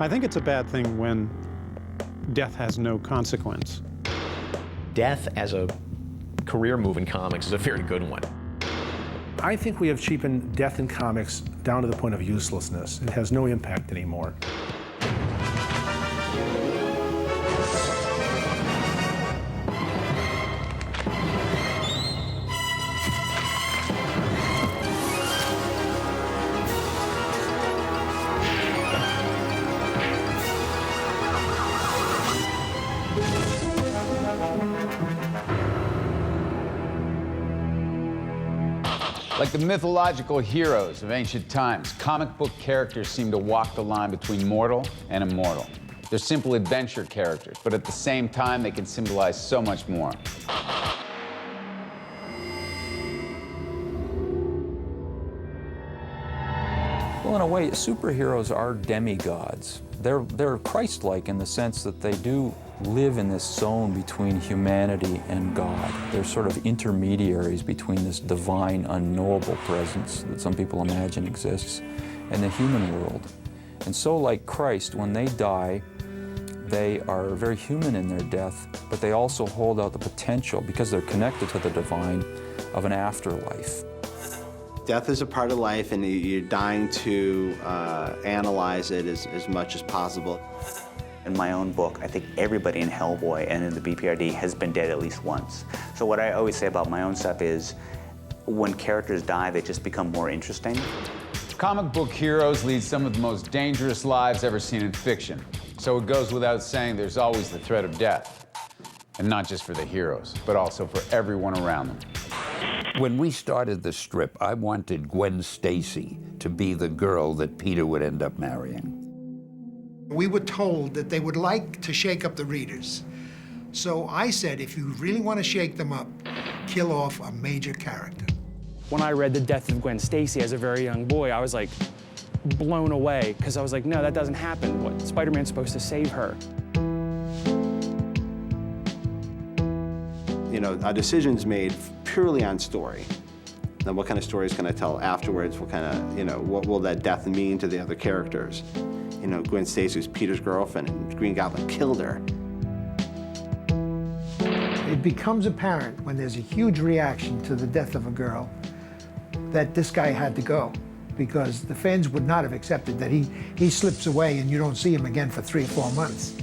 I think it's a bad thing when death has no consequence. Death as a career move in comics is a very good one. I think we have cheapened death in comics down to the point of uselessness. It has no impact anymore. Like the mythological heroes of ancient times, comic book characters seem to walk the line between mortal and immortal. They're simple adventure characters, but at the same time, they can symbolize so much more. Well, in a way, superheroes are demigods. They're Christ-like in the sense that they do live in this zone between humanity and God. They're sort of intermediaries between this divine, unknowable presence that some people imagine exists and the human world. And so, like Christ, when they die, they are very human in their death, but they also hold out the potential, because they're connected to the divine, of an afterlife. Death is a part of life, and you're dying to analyze it as much as possible. In my own book, I think everybody in Hellboy and in the BPRD has been dead at least once. So what I always say about my own stuff is, when characters die, they just become more interesting. Comic book heroes lead some of the most dangerous lives ever seen in fiction. So it goes without saying there's always the threat of death. And not just for the heroes, but also for everyone around them. When we started the strip, I wanted Gwen Stacy to be the girl that Peter would end up marrying. We were told that they would like to shake up the readers. So I said, if you really want to shake them up, kill off a major character. When I read The Death of Gwen Stacy as a very young boy, I was like blown away, because I was like, no, that doesn't happen. What, Spider-Man's supposed to save her. You know, our decision's made purely on story. Then what kind of stories can I tell afterwards? What kind of, you know, what will that death mean to the other characters? You know, Gwen Stacy was Peter's girlfriend, and Green Goblin killed her. It becomes apparent when there's a huge reaction to the death of a girl that this guy had to go, because the fans would not have accepted that he slips away and you don't see him again for 3 or 4 months.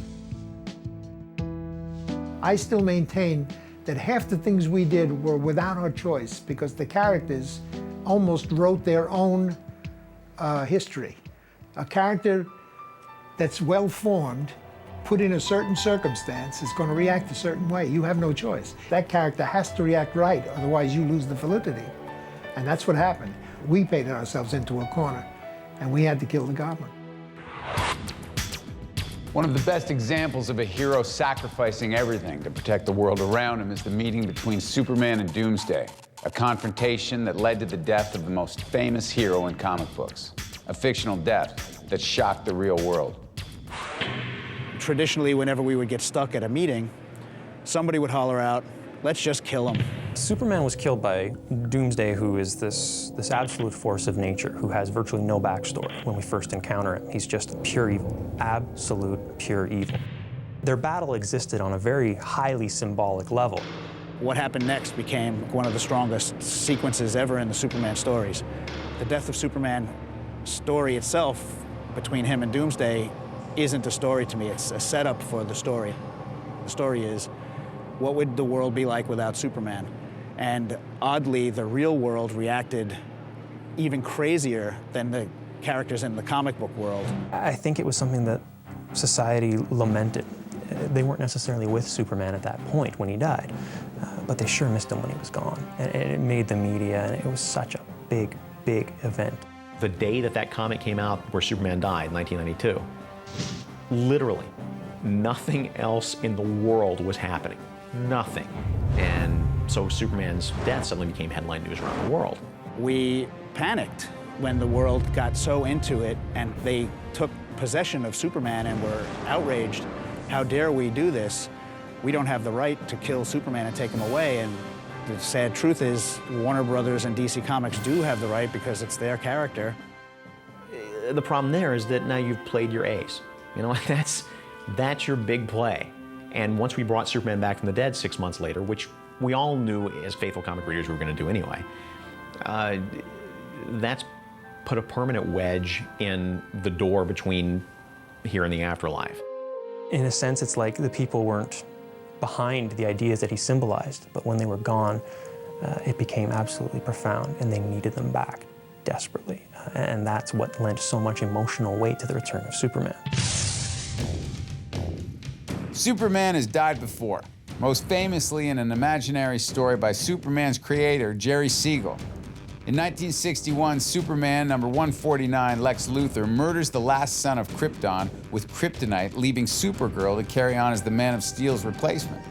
I still maintain that half the things we did were without our choice, because the characters almost wrote their own history. A character that's well-formed, put in a certain circumstance, is going to react a certain way. You have no choice. That character has to react right, otherwise you lose the validity. And that's what happened. We painted ourselves into a corner, and we had to kill the Goblin. One of the best examples of a hero sacrificing everything to protect the world around him is the meeting between Superman and Doomsday, a confrontation that led to the death of the most famous hero in comic books, a fictional death that shocked the real world. Traditionally, whenever we would get stuck at a meeting, somebody would holler out, "Let's just kill him." Superman was killed by Doomsday, who is this absolute force of nature, who has virtually no backstory. When we first encounter him, he's just pure evil, absolute pure evil. Their battle existed on a very highly symbolic level. What happened next became one of the strongest sequences ever in the Superman stories. The death of Superman story itself, between him and Doomsday, isn't a story to me. It's a setup for the story. The story is, what would the world be like without Superman? And oddly, the real world reacted even crazier than the characters in the comic book world. I think it was something that society lamented. They weren't necessarily with Superman at that point when he died, but they sure missed him when he was gone. And it made the media, and it was such a big, big event. The day that that comic came out where Superman died, 1992, literally nothing else in the world was happening. Nothing. And so Superman's death suddenly became headline news around the world. We panicked when the world got so into it, and they took possession of Superman and were outraged. How dare we do this? We don't have the right to kill Superman and take him away. And the sad truth is, Warner Brothers and DC Comics do have the right, because it's their character. The problem there is that now you've played your ace. You know, that's your big play. And once we brought Superman back from the dead 6 months later, which we all knew as faithful comic readers we were going to do anyway, that's put a permanent wedge in the door between here and the afterlife. In a sense, it's like the people weren't behind the ideas that he symbolized, but when they were gone, it became absolutely profound, and they needed them back desperately. And that's what lent so much emotional weight to the return of Superman. Superman has died before, most famously in an imaginary story by Superman's creator, Jerry Siegel. In 1961, Superman number 149, Lex Luthor, murders the last son of Krypton with kryptonite, leaving Supergirl to carry on as the Man of Steel's replacement.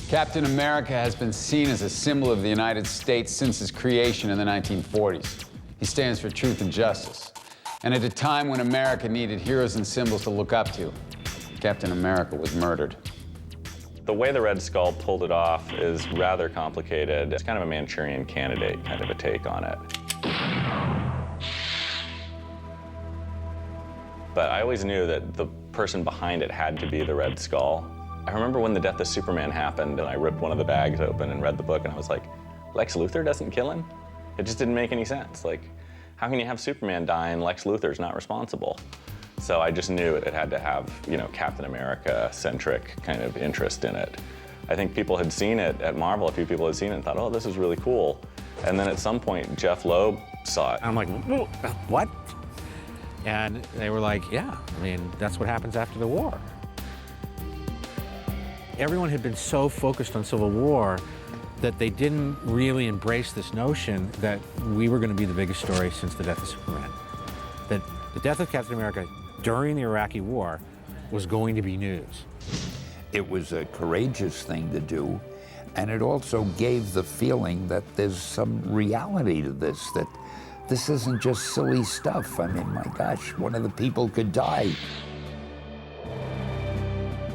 Captain America has been seen as a symbol of the United States since his creation in the 1940s. He stands for truth and justice. And at a time when America needed heroes and symbols to look up to, Captain America was murdered. The way the Red Skull pulled it off is rather complicated. It's kind of a Manchurian Candidate kind of a take on it. But I always knew that the person behind it had to be the Red Skull. I remember when the death of Superman happened and I ripped one of the bags open and read the book and I was like, Lex Luthor doesn't kill him? It just didn't make any sense. Like, how can you have Superman die and Lex Luthor's not responsible? So I just knew it had to have, you know, Captain America-centric kind of interest in it. I think people had seen it at Marvel, a few people had seen it and thought, oh, this is really cool. And then at some point, Jeff Loeb saw it. I'm like, what? And they were like, yeah, I mean, that's what happens after the war. Everyone had been so focused on Civil War that they didn't really embrace this notion that we were going to be the biggest story since the death of Superman. That the death of Captain America during the Iraqi war was going to be news. It was a courageous thing to do, and it also gave the feeling that there's some reality to this, that this isn't just silly stuff. I mean, my gosh, one of the people could die.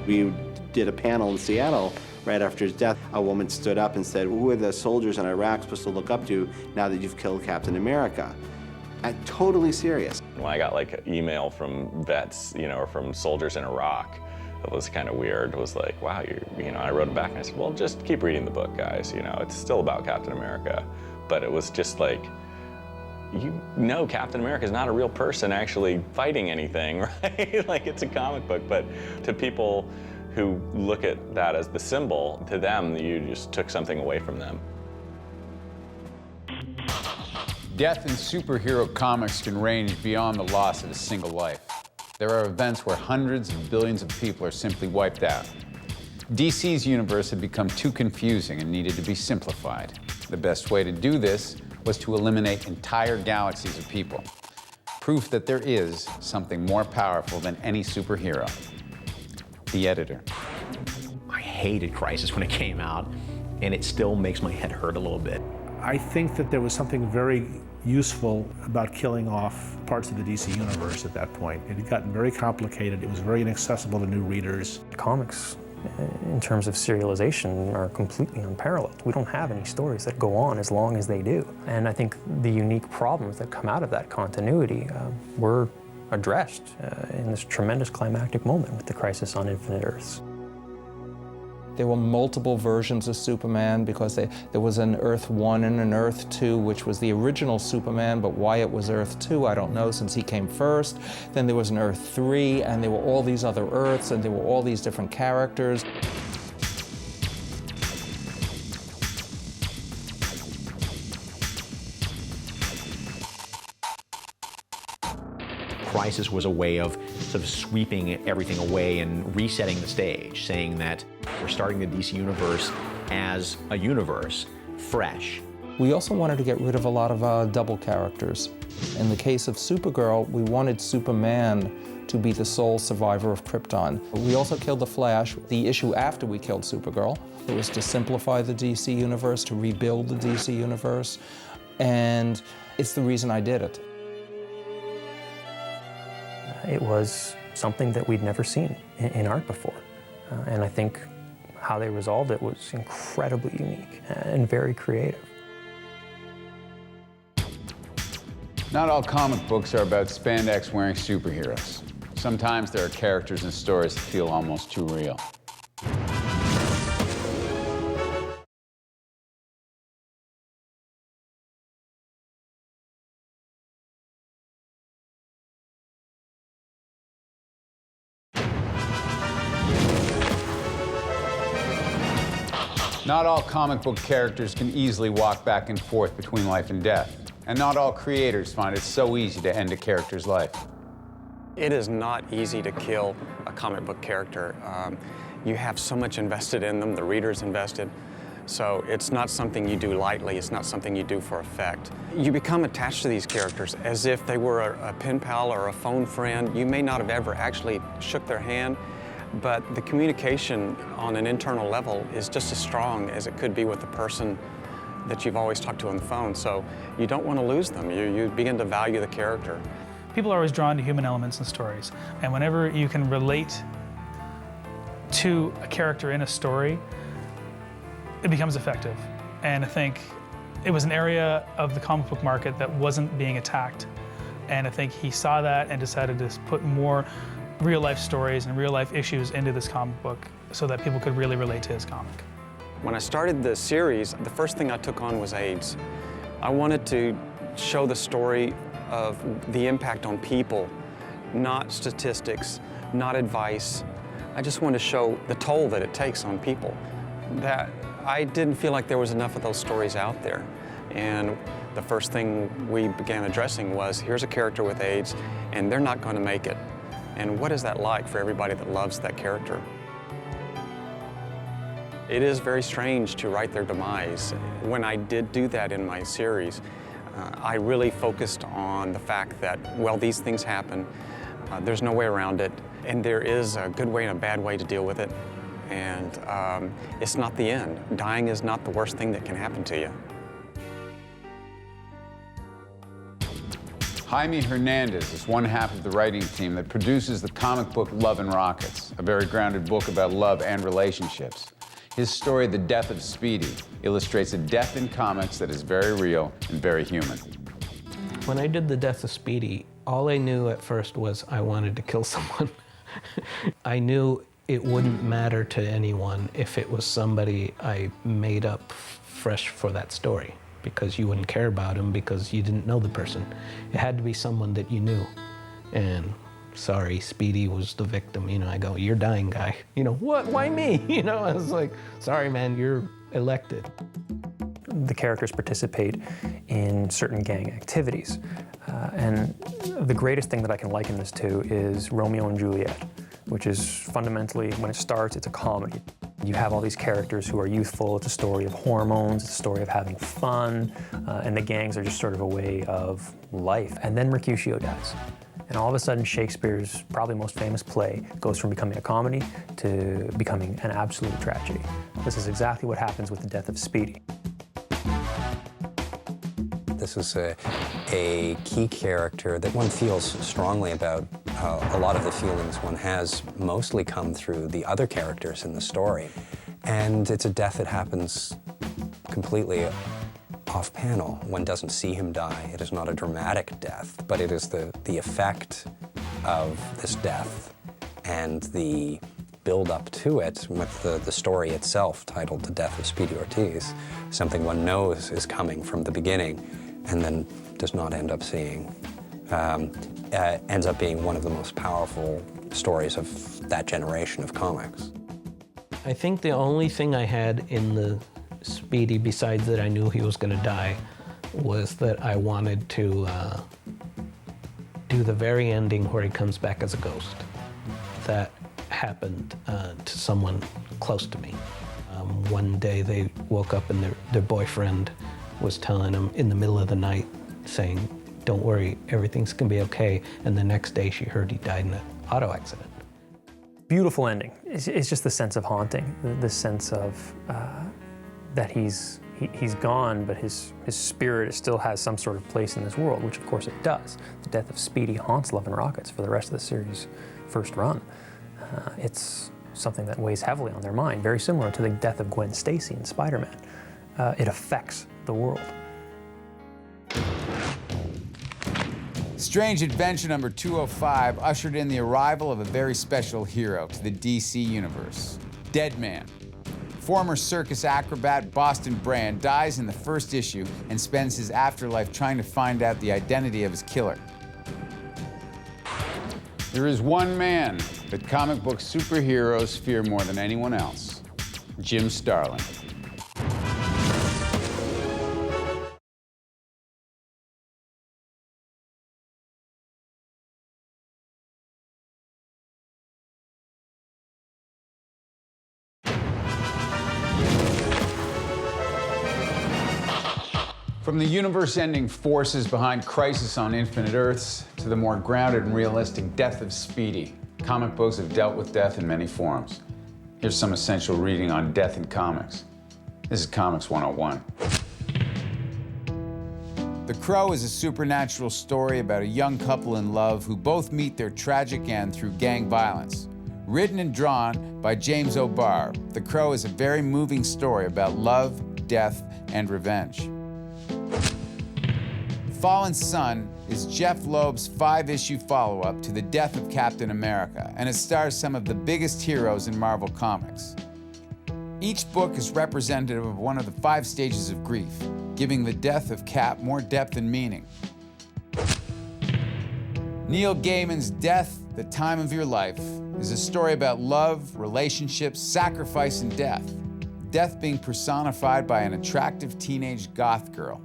We did a panel in Seattle right after his death. A woman stood up and said, who are the soldiers in Iraq supposed to look up to now that you've killed Captain America? Totally serious. When I got like an email from vets, you know, or from soldiers in Iraq, it was kind of weird. It was like, wow, you know, I wrote it back and I said, well, just keep reading the book, guys. You know, it's still about Captain America. But it was just like, you know, Captain America is not a real person actually fighting anything, right? Like, it's a comic book, but to people who look at that as the symbol, to them, you just took something away from them. Death in superhero comics can range beyond the loss of a single life. There are events where hundreds of billions of people are simply wiped out. DC's universe had become too confusing and needed to be simplified. The best way to do this was to eliminate entire galaxies of people. Proof that there is something more powerful than any superhero. The editor. I hated Crisis when it came out, and it still makes my head hurt a little bit. I think that there was something very useful about killing off parts of the DC universe at that point. It had gotten very complicated. It was very inaccessible to new readers. Comics, in terms of serialization, are completely unparalleled. We don't have any stories that go on as long as they do. And I think the unique problems that come out of that continuity were addressed in this tremendous climactic moment with the Crisis on Infinite Earths. There were multiple versions of Superman because there was an Earth 1 and an Earth 2, which was the original Superman, but why it was Earth 2, I don't know, since he came first. Then there was an Earth 3, and there were all these other Earths, and there were all these different characters. Crisis was a way of sort of sweeping everything away and resetting the stage, saying that we're starting the DC universe as a universe, fresh. We also wanted to get rid of a lot of double characters. In the case of Supergirl, we wanted Superman to be the sole survivor of Krypton. We also killed the Flash. The issue after we killed Supergirl, it was to simplify the DC universe, to rebuild the DC universe, and it's the reason I did it. It was something that we'd never seen in art before. And I think how they resolved it was incredibly unique and very creative. Not all comic books are about spandex-wearing superheroes. Sometimes there are characters and stories that feel almost too real. Not all comic book characters can easily walk back and forth between life and death. And not all creators find it so easy to end a character's life. It is not easy to kill a comic book character. You have so much invested in them, the reader's invested. So it's not something you do lightly, it's not something you do for effect. You become attached to these characters as if they were a pen pal or a phone friend. You may not have ever actually shook their hand, but the communication on an internal level is just as strong as it could be with the person that you've always talked to on the phone. So you don't want to lose them. You begin to value the character. People are always drawn to human elements in stories. And whenever you can relate to a character in a story, it becomes effective. And I think it was an area of the comic book market that wasn't being attacked. And I think he saw that and decided to put more real-life stories and real-life issues into this comic book so that people could really relate to his comic. When I started the series, the first thing I took on was AIDS. I wanted to show the story of the impact on people, not statistics, not advice. I just wanted to show the toll that it takes on people. That I didn't feel like there was enough of those stories out there. And the first thing we began addressing was, here's a character with AIDS, and they're not going to make it. And what is that like for everybody that loves that character? It is very strange to write their demise. When I did do that in my series, I really focused on the fact that, well, these things happen. There's no way around it. And there is a good way and a bad way to deal with it. And it's not the end. Dying is not the worst thing that can happen to you. Jaime Hernandez is one half of the writing team that produces the comic book Love and Rockets, a very grounded book about love and relationships. His story, The Death of Speedy, illustrates a death in comics that is very real and very human. When I did The Death of Speedy, all I knew at first was I wanted to kill someone. I knew it wouldn't matter to anyone if it was somebody I made up fresh for that story, because you wouldn't care about him because you didn't know the person. It had to be someone that you knew. And sorry, Speedy was the victim. You know, I go, you're dying, guy. You know, what, why me? You know, I was like, sorry, man, you're elected. The characters participate in certain gang activities. And the greatest thing that I can liken this to is Romeo and Juliet, which is fundamentally, when it starts, it's a comedy. You have all these characters who are youthful. It's a story of hormones. It's a story of having fun. And the gangs are just sort of a way of life. And then Mercutio dies. And all of a sudden, Shakespeare's probably most famous play goes from becoming a comedy to becoming an absolute tragedy. This is exactly what happens with the death of Speedy. This is a key character that one feels strongly about. A lot of the feelings one has mostly come through the other characters in the story. And it's a death that happens completely off-panel. One doesn't see him die. It is not a dramatic death, but it is the effect of this death and the build-up to it with the story itself, titled The Death of Speedy Ortiz, something one knows is coming from the beginning and then does not end up seeing. Ends up being one of the most powerful stories of that generation of comics. I think the only thing I had in the Speedy, besides that I knew he was going to die, was that I wanted to do the very ending where he comes back as a ghost. That happened to someone close to me. One day they woke up and their boyfriend was telling them in the middle of the night, saying, "Don't worry, everything's gonna be okay." And the next day she heard he died in an auto accident. Beautiful ending. It's just the sense of haunting, the sense of that he's gone, but his spirit still has some sort of place in this world, which of course it does. The death of Speedy haunts Love and Rockets for the rest of the series' first run. It's something that weighs heavily on their mind, very similar to the death of Gwen Stacy in Spider-Man. It affects the world. Strange Adventure number 205 ushered in the arrival of a very special hero to the DC universe, Deadman. Former circus acrobat Boston Brand dies in the first issue and spends his afterlife trying to find out the identity of his killer. There is one man that comic book superheroes fear more than anyone else, Jim Starlin. From the universe-ending forces behind Crisis on Infinite Earths to the more grounded and realistic death of Speedy, comic books have dealt with death in many forms. Here's some essential reading on death in comics. This is Comics 101. The Crow is a supernatural story about a young couple in love who both meet their tragic end through gang violence. Written and drawn by James O'Barr, The Crow is a very moving story about love, death, and revenge. Fallen Sun is Jeff Loeb's 5-issue follow-up to the death of Captain America, and it stars some of the biggest heroes in Marvel Comics. Each book is representative of one of the 5 stages of grief, giving the death of Cap more depth and meaning. Neil Gaiman's Death, the Time of Your Life, is a story about love, relationships, sacrifice, and death. Death being personified by an attractive teenage goth girl.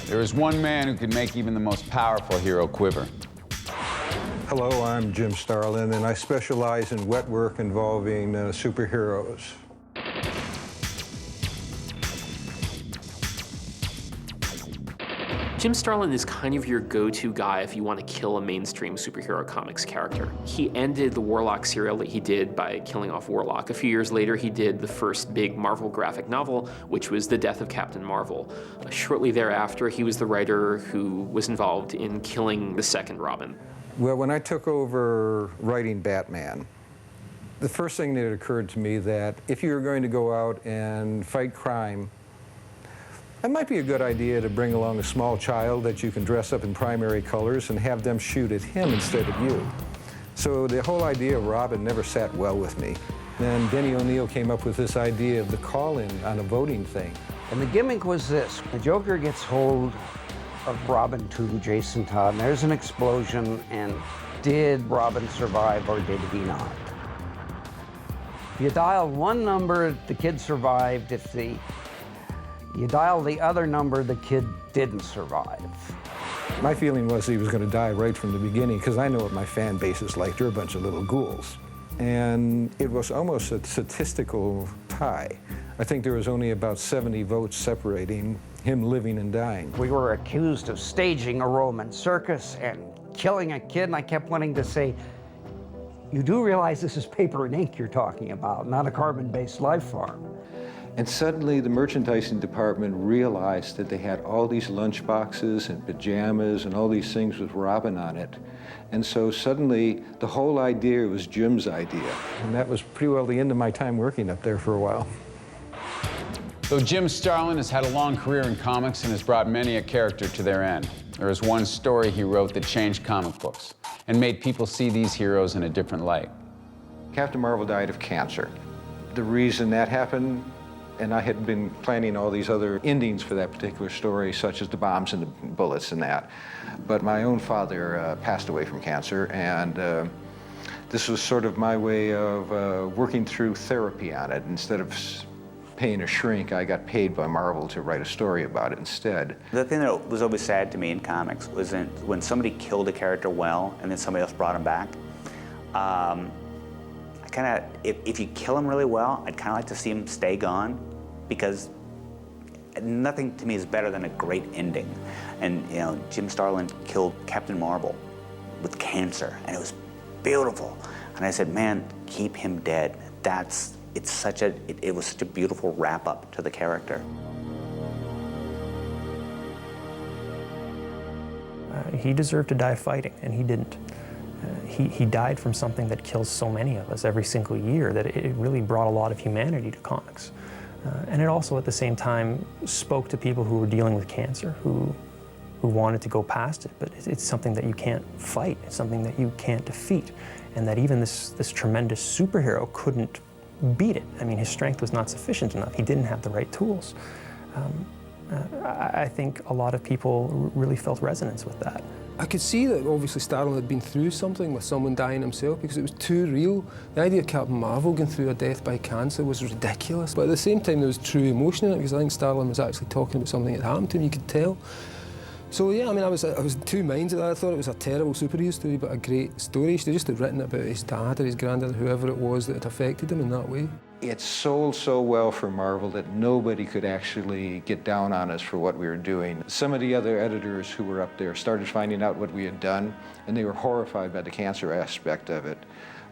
There is one man who can make even the most powerful hero quiver. Hello, I'm Jim Starlin, and I specialize in wet work involving superheroes. Jim Starlin is kind of your go-to guy if you want to kill a mainstream superhero comics character. He ended the Warlock serial that he did by killing off Warlock. A few years later, he did the first big Marvel graphic novel, which was The Death of Captain Marvel. Shortly thereafter, he was the writer who was involved in killing the second Robin. Well, when I took over writing Batman, the first thing that occurred to me that if you were going to go out and fight crime, it might be a good idea to bring along a small child that you can dress up in primary colors and have them shoot at him instead of you. So the whole idea of Robin never sat well with me. Then Denny O'Neil came up with this idea of the call-in on a voting thing. And the gimmick was this. The Joker gets hold of Robin to Jason Todd, and there's an explosion, and did Robin survive or did he not? If you dialed one number, the kid survived. If you dial the other number, the kid didn't survive. My feeling was he was going to die right from the beginning, because I know what my fan base is like. They're a bunch of little ghouls. And it was almost a statistical tie. I think there was only about 70 votes separating him living and dying. We were accused of staging a Roman circus and killing a kid, and I kept wanting to say, you do realize this is paper and ink you're talking about, not a carbon-based life form. And suddenly the merchandising department realized that they had all these lunchboxes and pajamas and all these things with Robin on it. And so suddenly the whole idea was Jim's idea. And that was pretty well the end of my time working up there for a while. Though Jim Starlin has had a long career in comics and has brought many a character to their end, there is one story he wrote that changed comic books and made people see these heroes in a different light. Captain Marvel died of cancer. The reason that happened, and I had been planning all these other endings for that particular story, such as the bombs and the bullets and that. But my own father passed away from cancer, and this was sort of my way of working through therapy on it. Instead of paying a shrink, I got paid by Marvel to write a story about it instead. The thing that was always sad to me in comics was when somebody killed a character well and then somebody else brought him back. If you kill him really well, I'd kind of like to see him stay gone, because nothing to me is better than a great ending. And you know, Jim Starlin killed Captain Marvel with cancer, and it was beautiful. And I said, man, keep him dead. It was such a beautiful wrap up to the character. He deserved to die fighting, and he didn't. He died from something that kills so many of us every single year, that it really brought a lot of humanity to comics. And it also, at the same time, spoke to people who were dealing with cancer, who who wanted to go past it, but it's something that you can't fight. It's something that you can't defeat, and that even this tremendous superhero couldn't beat it. I mean, his strength was not sufficient enough. He didn't have the right tools. I think a lot of people really felt resonance with that. I could see that obviously STARLIN had been through something with someone dying himself, because it was too real. The idea of Captain Marvel going through a death by cancer was ridiculous, but at the same time there was true emotion in it, because I think STARLIN was actually talking about something that happened to him, you could tell. So yeah, I mean, I was in two minds of that. I thought it was a terrible superhero story, but a great story. She just had written about his dad or his granddad, whoever it was that had affected him in that way. It sold so well for Marvel that nobody could actually get down on us for what we were doing. Some of the other editors who were up there started finding out what we had done, and they were horrified by the cancer aspect of it.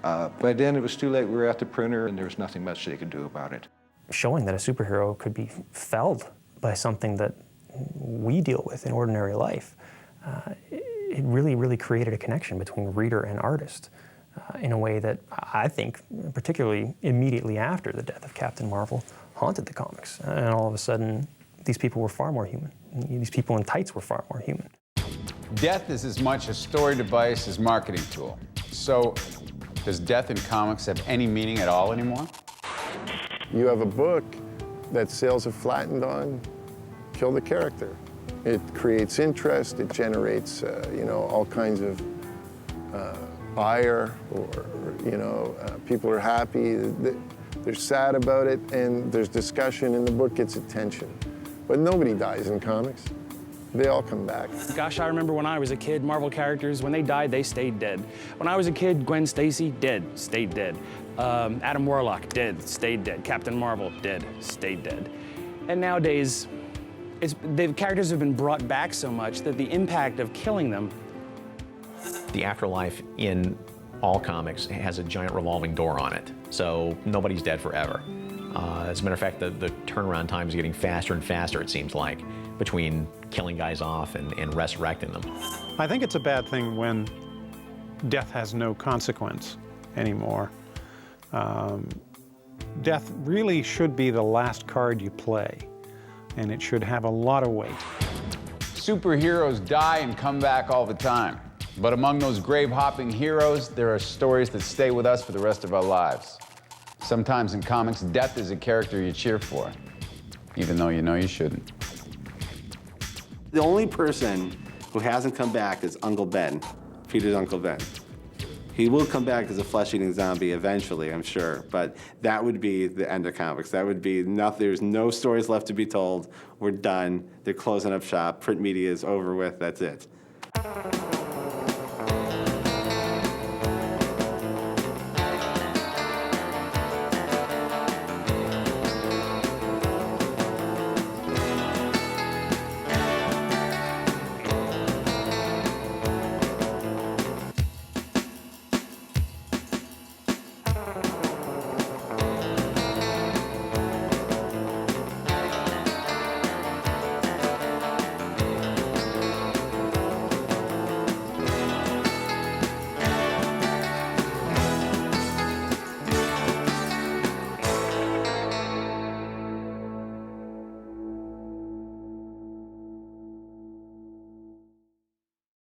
By then it was too late. We were at the printer, and there was nothing much they could do about it. Showing that a superhero could be felled by something that we deal with in ordinary life, it really created a connection between reader and artist in a way that I think, particularly immediately after the death of Captain Marvel, haunted the comics. And all of a sudden, these people were far more human. These people in tights were far more human. Death is as much a story device as marketing tool. So, does death in comics have any meaning at all anymore? You have a book that sales have flattened on, kill the character. It creates interest, it generates, you know, all kinds of ire, or you know, people are happy, they're sad about it, and there's discussion, and the book gets attention. But nobody dies in comics. They all come back. Gosh, I remember when I was a kid, Marvel characters, when they died, they stayed dead. When I was a kid, Gwen Stacy, dead, stayed dead. Adam Warlock, dead, stayed dead. Captain Marvel, dead, stayed dead. And nowadays, the characters have been brought back so much that the impact of killing them. The afterlife in all comics has a giant revolving door on it, so nobody's dead forever. As a matter of fact, the turnaround time is getting faster and faster, it seems like, between killing guys off and resurrecting them. I think it's a bad thing when death has no consequence anymore. Death really should be the last card you play, and it should have a lot of weight. Superheroes die and come back all the time. But among those grave-hopping heroes, there are stories that stay with us for the rest of our lives. Sometimes in comics, death is a character you cheer for, even though you know you shouldn't. The only person who hasn't come back is Uncle Ben, Peter's Uncle Ben. He will come back as a flesh-eating zombie eventually, I'm sure, but that would be the end of comics. That would be nothing. There's no stories left to be told. We're done. They're closing up shop. Print media is over with. That's it.